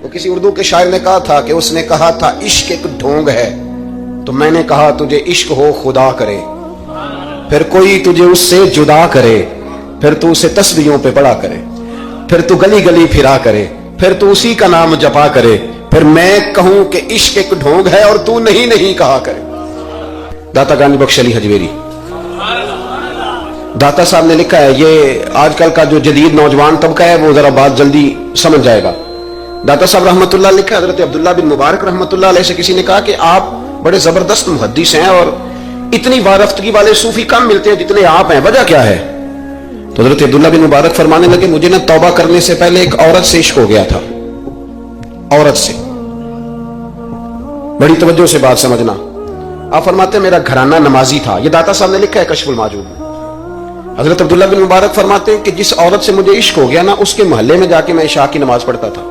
وہ کسی اردو کے شاعر نے کہا تھا کہ اس نے کہا تھا عشق ایک ڈھونگ ہے، تو میں نے کہا تجھے عشق ہو خدا کرے، پھر کوئی تجھے اس سے جدا کرے، پھر تو اسے تسبیحوں پہ پڑا کرے، پھر تو گلی گلی پھرا کرے، پھر تو اسی کا نام جپا کرے، پھر میں کہوں کہ عشق ایک ڈھونگ ہے اور تو نہیں نہیں کہا کرے۔ داتا گاندھی بخش علی حجویری۔ داتا صاحب نے لکھا ہے، یہ آج کل کا جو جدید نوجوان طبقہ ہے وہ ذرا بات جلدی سمجھ جائے گا۔ داتا صاحب رحمۃ اللہ لکھا ہے، حضرت عبداللہ بن مبارک رحمۃ اللہ علیہ سے کسی نے کہا کہ آپ بڑے زبردست محدث ہیں اور اتنی وارفتگی والے صوفی کم ملتے ہیں جتنے آپ ہیں، وجہ کیا ہے؟ تو حضرت عبداللہ بن مبارک فرمانے لگے، مجھے نا توبہ کرنے سے پہلے ایک عورت سے عشق ہو گیا تھا، عورت سے۔ بڑی توجہ سے بات سمجھنا۔ آپ فرماتے ہیں میرا گھرانہ نمازی تھا، یہ داتا صاحب نے لکھا ہے کشف الماجوب میں۔ حضرت عبداللہ بن مبارک فرماتے ہیں کہ جس عورت سے مجھے عشق ہو گیا نا، اس کے محلے میں جا کے میں عشاء کی نماز پڑھتا تھا،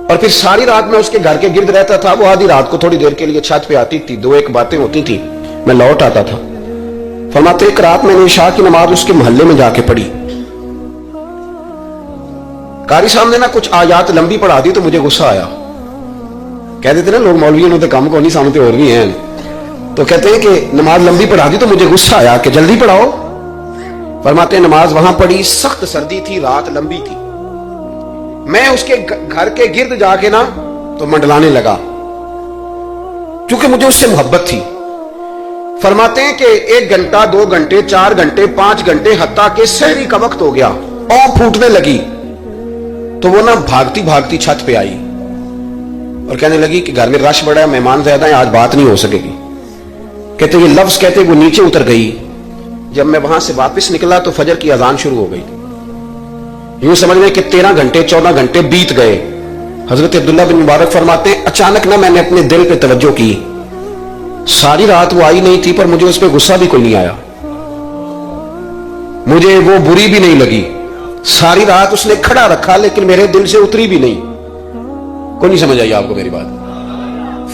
اور پھر ساری رات میں اس کے گھر کے گرد رہتا تھا۔ وہ آدھی رات کو تھوڑی دیر کے لیے چھت پہ آتی تھی، دو ایک باتیں ہوتی تھی، میں لوٹ آتا تھا۔ فرماتے ایک رات میں نے عشاء کی نماز اس کے محلے میں جا کے پڑھی، قاری صاحب نے نا کچھ آیات لمبی پڑھا دی تو مجھے غصہ آیا۔ کہہ دیتے نا لوگ مولوی انہوں نے کام کو نہیں سامتے اور بھی ہیں، تو کہتے ہیں کہ نماز لمبی پڑھا دی تو مجھے غصہ آیا کہ جلدی پڑھاؤ۔ فرماتے ہیں نماز وہاں پڑھی، سخت سردی تھی، رات لمبی تھی، میں اس کے گھر کے گرد جا کے نا تو منڈلانے لگا کیونکہ مجھے اس سے محبت تھی۔ فرماتے ہیں کہ 1 گھنٹہ 2 گھنٹے 4 گھنٹے 5 گھنٹے حتیٰ کہ سحری کا وقت ہو گیا، اونگ پھوٹنے لگی، تو وہ نا بھاگتی بھاگتی چھت پہ آئی اور کہنے لگی کہ گھر میں رش بڑا ہے، مہمان زیادہ ہیں، آج بات نہیں ہو سکے گی۔ کہتے یہ لفظ کہتے وہ نیچے اتر گئی۔ جب میں وہاں سے واپس نکلا تو فجر کی اذان شروع ہو گئی، یوں سمجھ لیں کہ 13 گھنٹے 14 گھنٹے بیت گئے۔ حضرت عبداللہ بن مبارک فرماتے ہیں اچانک نہ میں نے اپنے دل پہ توجہ کی، ساری رات وہ آئی نہیں تھی پر مجھے اس پہ غصہ بھی کوئی نہیں آیا، مجھے وہ بری بھی نہیں لگی، ساری رات اس نے کھڑا رکھا لیکن میرے دل سے اتری بھی نہیں۔ کوئی نہیں سمجھ آئی آپ کو میری بات؟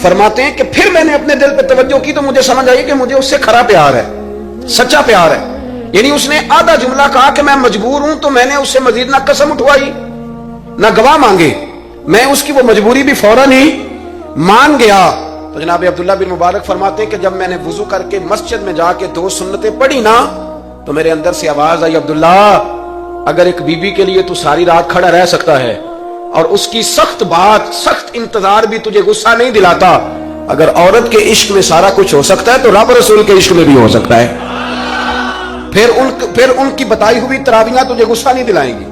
فرماتے ہیں کہ پھر میں نے اپنے دل پہ توجہ کی تو مجھے سمجھ آئی کہ مجھے اس سے کھرا پیار ہے، سچا پیار ہے۔ یعنی اس نے آدھا جملہ کہا کہ میں مجبور ہوں، تو میں نے اس سے مزید نہ قسم اٹھوائی نہ گواہ مانگے، میں اس کی وہ مجبوری بھی فوراً ہی مان گیا۔ تو جناب عبداللہ بن مبارک فرماتے ہیں کہ جب میں نے وضو کر کے مسجد میں جا کے 2 سنتیں پڑھی نا تو میرے اندر سے آواز آئی، عبداللہ اگر ایک بی بی کے لیے تو ساری رات کھڑا رہ سکتا ہے اور اس کی سخت بات سخت انتظار بھی تجھے غصہ نہیں دلاتا، اگر عورت کے عشق میں سارا کچھ ہو سکتا ہے تو رب رسول کے عشق میں بھی ہو سکتا ہے۔ پھر ان کی بتائی ہوئی تراویحاں تجھے غصہ نہیں دلائیں گی،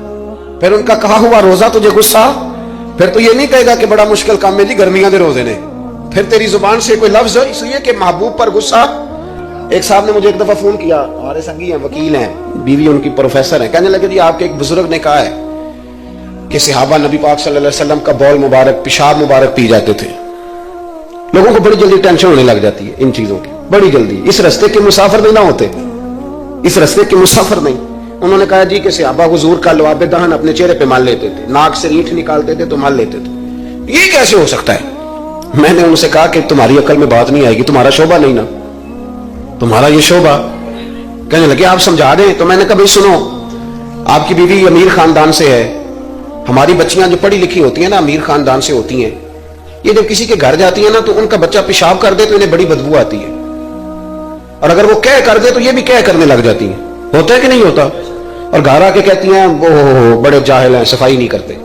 پھر ان کا کہا ہوا روزہ تجھے غصہ، پھر تو یہ نہیں کہے گا کہ بڑا مشکل کام ہے جی گرمیاں دے روزے نے، پھر تیری زبان سے کوئی لفظ اس لیے کہ محبوب پر غصہ۔ ایک صاحب نے مجھے ایک دفعہ فون کیا، ہمارے سنگی ہیں، وکیل ہیں، بیوی ان کی پروفیسر ہیں، کہنے لگے جی آپ کے ایک بزرگ نے کہا ہے کہ صحابہ نبی پاک صلی اللہ علیہ وسلم کا بول مبارک پیشاب مبارک پی جاتے تھے۔ لوگوں کو بڑی جلدی ٹینشن ہونے لگ جاتی ہے ان چیزوں کی، بڑی جلدی، اس رستے کے مسافر نہیں نہ ہوتے، اس رستے کے مسافر نہیں۔ انہوں نے کہا جی کہ صحابہ حضور کا لعاب دہن اپنے چہرے پہ مال لیتے تھے، ناک سے ریٹھ نکالتے تھے تو مال لیتے تھے، یہ کیسے ہو سکتا ہے؟ میں نے ان سے کہا کہ تمہاری عقل میں بات نہیں آئے گی، تمہارا شعبہ نہیں نا، تمہارا یہ شعبہ۔ کہنے لگے آپ سمجھا دیں، تو میں نے کہا بھائی سنو، آپ کی بیوی امیر خاندان سے ہے، ہماری بچیاں جو پڑھی لکھی ہوتی ہیں نا امیر خاندان سے ہوتی ہیں، یہ جب کسی کے گھر جاتی ہیں نا تو ان کا بچہ پیشاب کر دے تو انہیں بڑی بدبو آتی ہے، اور اگر وہ کہہ کر دے تو یہ بھی کہہ کرنے لگ جاتی ہیں، ہوتا ہے کہ نہیں ہوتا؟ اور گھر آ کے کہتی ہیں وہ بڑے جاہل ہیں، صفائی نہیں کرتے۔